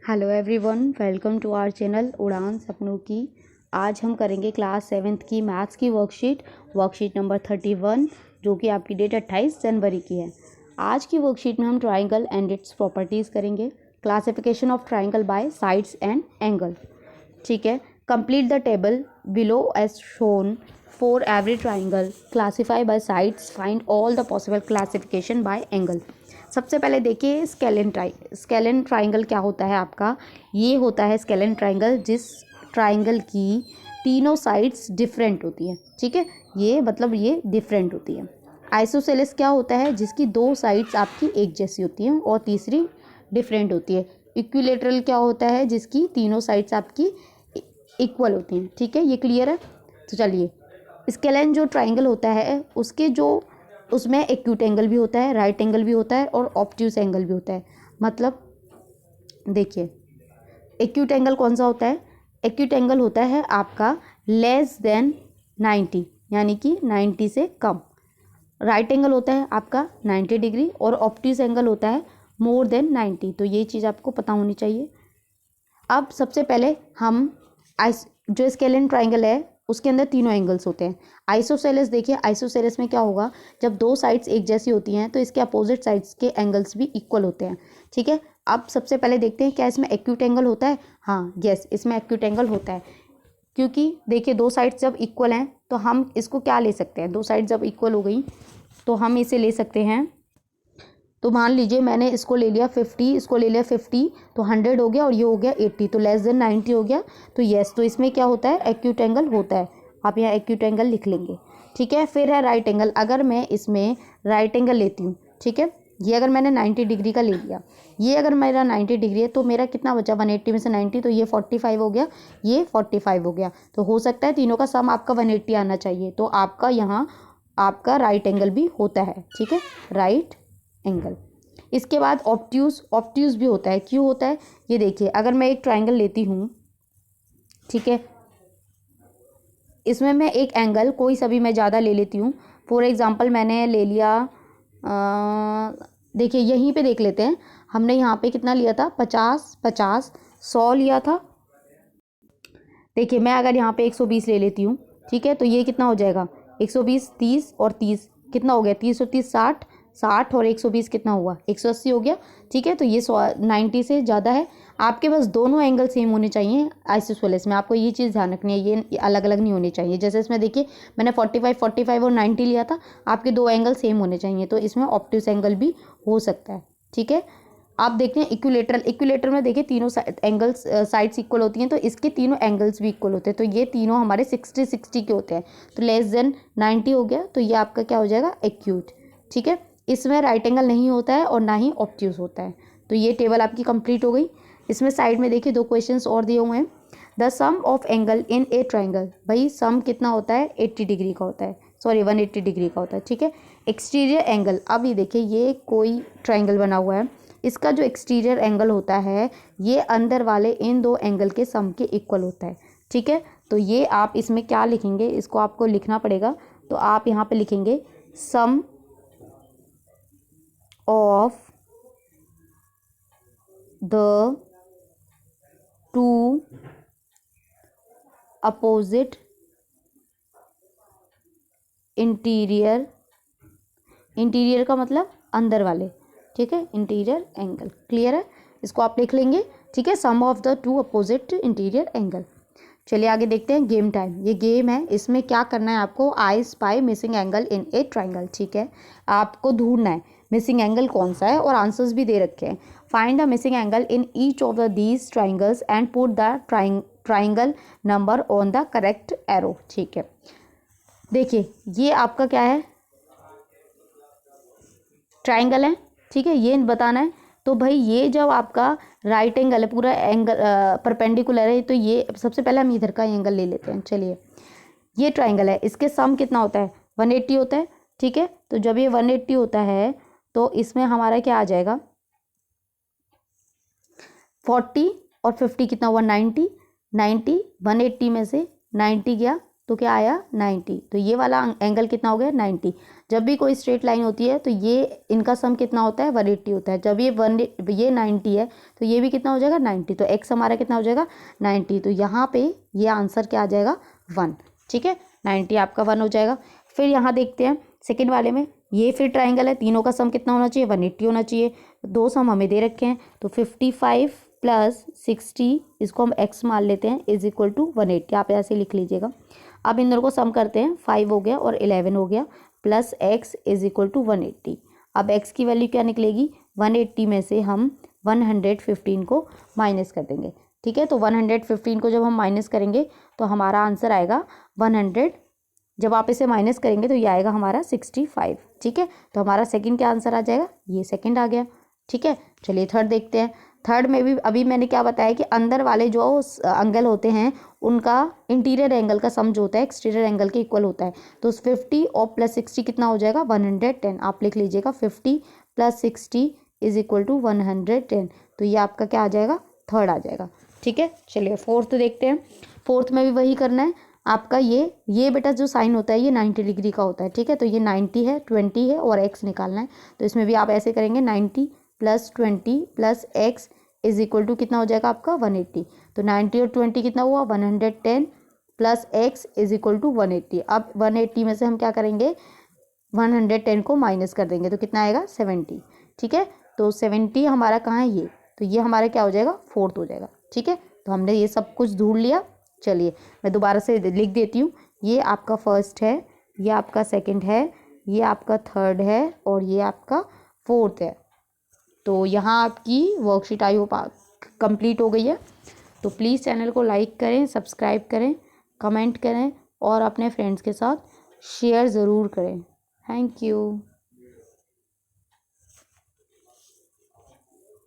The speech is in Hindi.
Hello everyone, welcome to our channel उड़ान सपनों की। आज हम करेंगे क्लास 7th की मैथ्स की वर्कशीट नंबर 31, जो कि आपकी डेट 28 जनवरी की है। आज की वर्कशीट में हम ट्राइंगल एंड इट्स प्रॉपर्टीज़ करेंगे। Classification of triangle by sides and angle. ठीक है। Complete the table below as shown for every triangle, classify by sides, find all the possible classification by angle. सबसे पहले देखिए स्केलेन ट्राइंगल क्या होता है आपका। ये होता है स्केलेन ट्राइंगल जिस ट्राइंगल की तीनों साइड्स डिफरेंट होती हैं। ठीक है, ये मतलब ये डिफरेंट होती है। आइसोसेलेस क्या होता है, जिसकी दो साइड्स आपकी एक जैसी होती हैं और तीसरी डिफरेंट होती है। इक्विलेटरल क्या होता है, जिसकी तीनों साइड्स आपकी इक्वल होती हैं। ठीक है, ये क्लियर है। तो चलिए, स्केलेन जो ट्राइंगल होता है उसके जो उसमें एक्यूट एंगल भी होता है, राइट एंगल भी होता है और ऑब्ट्यूस एंगल भी होता है। मतलब देखिए, एक्यूट एंगल कौन सा होता है। एक्यूट एंगल होता है आपका लेस देन 90, यानी कि 90 से कम। राइट एंगल होता है आपका 90 डिग्री और ऑब्ट्यूस एंगल होता है मोर देन 90। तो ये चीज़ आपको पता होनी चाहिए। अब सबसे पहले हम जो स्केलेन ट्राइंगल है उसके अंदर तीनों एंगल्स होते हैं। आइसोसेलेस देखिए, आइसोसेलेस में क्या होगा, जब दो साइड्स एक जैसी होती हैं तो इसके अपोजिट साइड्स के एंगल्स भी इक्वल होते हैं। ठीक है, अब सबसे पहले देखते हैं क्या इसमें एक्यूट एंगल होता है। हाँ, यस, इसमें एक्यूट एंगल होता है। क्योंकि देखिए, दो साइड्स जब इक्वल हैं तो हम इसको क्या ले सकते हैं, दो साइड्स जब इक्वल हो गई तो हम इसे ले सकते हैं। तो मान लीजिए मैंने इसको ले लिया 50, इसको ले लिया 50, तो 100 हो गया और ये हो गया 80, तो लेस देन 90 हो गया। तो यस, तो इसमें क्या होता है, एक्यूट एंगल होता है। आप यहाँ एक्यूट एंगल लिख लेंगे। ठीक है, फिर है राइट एंगल। अगर मैं इसमें राइट एंगल लेती हूँ, ठीक है, ये अगर मैंने 90 डिग्री का ले लिया, ये अगर मेरा 90 डिग्री है तो मेरा कितना बचा, 180 में से 90, तो ये 45 हो गया, ये 45 हो गया। तो हो सकता है तीनों का सम आपका 180 आना चाहिए। तो आपका यहाँ आपका राइट एंगल भी होता है। ठीक है, राइट एंगल। इसके बाद ऑब्ट्यूस भी होता है। क्यों होता है, ये देखिए, अगर मैं एक ट्राइंगल लेती हूँ, ठीक है, इसमें मैं एक एंगल कोई सभी मैं ज़्यादा ले लेती हूँ। फॉर एग्जांपल मैंने ले लिया, देखिए यहीं पे देख लेते हैं, हमने यहाँ पे कितना लिया था, 50 50 100 लिया था। देखिए, मैं अगर यहाँ पे 120 ले लेती हूँ, ठीक है, तो ये कितना हो जाएगा, 120 30 और 30 कितना हो गया, 30 और 30 60, 60 और 120 कितना हुआ, 180 हो गया। ठीक है, तो ये 90 से ज़्यादा है। आपके पास दोनों एंगल सेम होने चाहिए आइसोसेलेस में। आपको ये चीज़ ध्यान रखनी है, ये अलग अलग नहीं होने चाहिए। जैसे इसमें देखिए, मैंने 45 और 90 लिया था, आपके दो एंगल सेम होने चाहिए। तो इसमें ऑब्ट्यूस एंगल भी हो सकता है। ठीक है, आप देखते हैं इक्विलेटर में देखिए तीनों एंगल्स साइड्स इक्वल होती हैं, तो इसके तीनों एंगल्स भी इक्वल होते हैं। तो ये तीनों हमारे 60 के होते हैं। तो लेस देन 90 हो गया, तो ये आपका क्या हो जाएगा, एक्यूट। ठीक है, इसमें राइट एंगल नहीं होता है और ना ही ऑब्ट्यूस होता है। तो ये टेबल आपकी कंप्लीट हो गई। इसमें साइड में देखिए दो क्वेश्चंस और दिए हुए हैं। The sum of angle in a triangle, भाई सम कितना होता है, 80 डिग्री का होता है, सॉरी 180 डिग्री का होता है। ठीक है, एक्सटीरियर एंगल, अब ये देखिए, ये कोई ट्राइंगल बना हुआ है, इसका जो एक्सटीरियर एंगल होता है ये अंदर वाले इन दो एंगल के सम के इक्वल होता है। ठीक है, तो ये आप इसमें क्या लिखेंगे, इसको आपको लिखना पड़ेगा। तो आप यहाँ पे लिखेंगे sum of the two opposite interior का मतलब अंदर वाले। ठीक है, इंटीरियर एंगल, क्लियर है, इसको आप लिख लेंगे। ठीक है, sum of the two opposite interior angle. चलिए आगे देखते हैं, गेम टाइम। ये गेम है, इसमें क्या करना है आपको, I spy missing angle in a triangle. ठीक है, आपको ढूंढना है मिसिंग एंगल कौन सा है और आंसर्स भी दे रखे हैं। Find the missing angle in each of the these triangles and put the triangle number on the correct arrow. ठीक है, देखिए ये आपका क्या है, ट्राइंगल है। ठीक है, ये बताना है। तो भाई ये जब आपका राइट एंगल है, पूरा एंगल परपेंडिकुलर है, तो ये सबसे पहले हम इधर का एंगल ले लेते हैं। चलिए, ये ट्राइंगल है, इसके सम कितना होता है, 180 होता है। ठीक है, तो जब ये 180 होता है तो इसमें हमारा क्या आ जाएगा, 40 और 50 कितना हुआ, 90 180 में से 90 गया तो क्या आया 90। तो ये वाला एंगल कितना हो गया 90। जब भी कोई स्ट्रेट लाइन होती है तो ये इनका सम कितना होता है 180 होता है। जब ये 90 है तो ये भी कितना हो जाएगा 90। तो x हमारा कितना हो जाएगा 90। तो यहाँ पे ये आंसर क्या आ जाएगा 1। ठीक है, 90 आपका 1 हो जाएगा। फिर यहाँ देखते हैं सेकेंड वाले में, ये फिर ट्राइंगल है, तीनों का सम कितना होना चाहिए 180 होना चाहिए। दो सम हमें दे रखे हैं, तो 55 प्लस 60 इसको हम x मान लेते हैं इज इक्वल टू 180। आप ऐसे लिख लीजिएगा। अब इन दोनों को सम करते हैं, 5 हो गया और 11 हो गया, plus x is equal to 180। अब x की वैल्यू क्या निकलेगी 180 में से हम 115 को माइनस कर देंगे। ठीक है, तो 115 को जब हम माइनस करेंगे तो हमारा आंसर आएगा 100। जब आप इसे माइनस करेंगे तो ये आएगा हमारा 65। ठीक है, तो हमारा सेकंड क्या आंसर आ जाएगा, ये सेकंड आ गया। ठीक है, चलिए थर्ड देखते हैं। थर्ड में भी अभी मैंने क्या बताया कि अंदर वाले जो एंगल होते हैं उनका इंटीरियर एंगल का सम जो होता है एक्सटीरियर एंगल के इक्वल होता है। तो उस 50 और प्लस 60 कितना हो जाएगा 110। आप लिख लीजिएगा 50 प्लस 60 इज इक्वल टू 110। तो ये आपका क्या आ जाएगा थर्ड आ जाएगा। ठीक है, चलिए फोर्थ देखते हैं। फोर्थ में भी वही करना है आपका। ये बेटा जो साइन होता है ये 90 डिग्री का होता है। ठीक है, तो ये 90 है, 20 है और x निकालना है। तो इसमें भी आप ऐसे करेंगे 90 plus 20 plus x is equal to कितना हो जाएगा आपका 180। तो 90 और 20 कितना हुआ 110 plus x is equal to 180। अब 180 में से हम क्या करेंगे 110 को माइनस कर देंगे तो कितना आएगा 70। ठीक है, तो 70 हमारा कहाँ है ये, तो ये हमारा क्या हो जाएगा फोर्थ हो जाएगा। ठीक है, तो हमने ये सब कुछ ढूंढ लिया। चलिए मैं दोबारा से लिख देती हूँ। ये आपका फर्स्ट है, ये आपका सेकंड है, ये आपका थर्ड है और ये आपका फोर्थ है। तो यहाँ आपकी वर्कशीट आई होप कंप्लीट हो गई है। तो प्लीज़ चैनल को लाइक करें, सब्सक्राइब करें, कमेंट करें और अपने फ्रेंड्स के साथ शेयर ज़रूर करें। Thank you.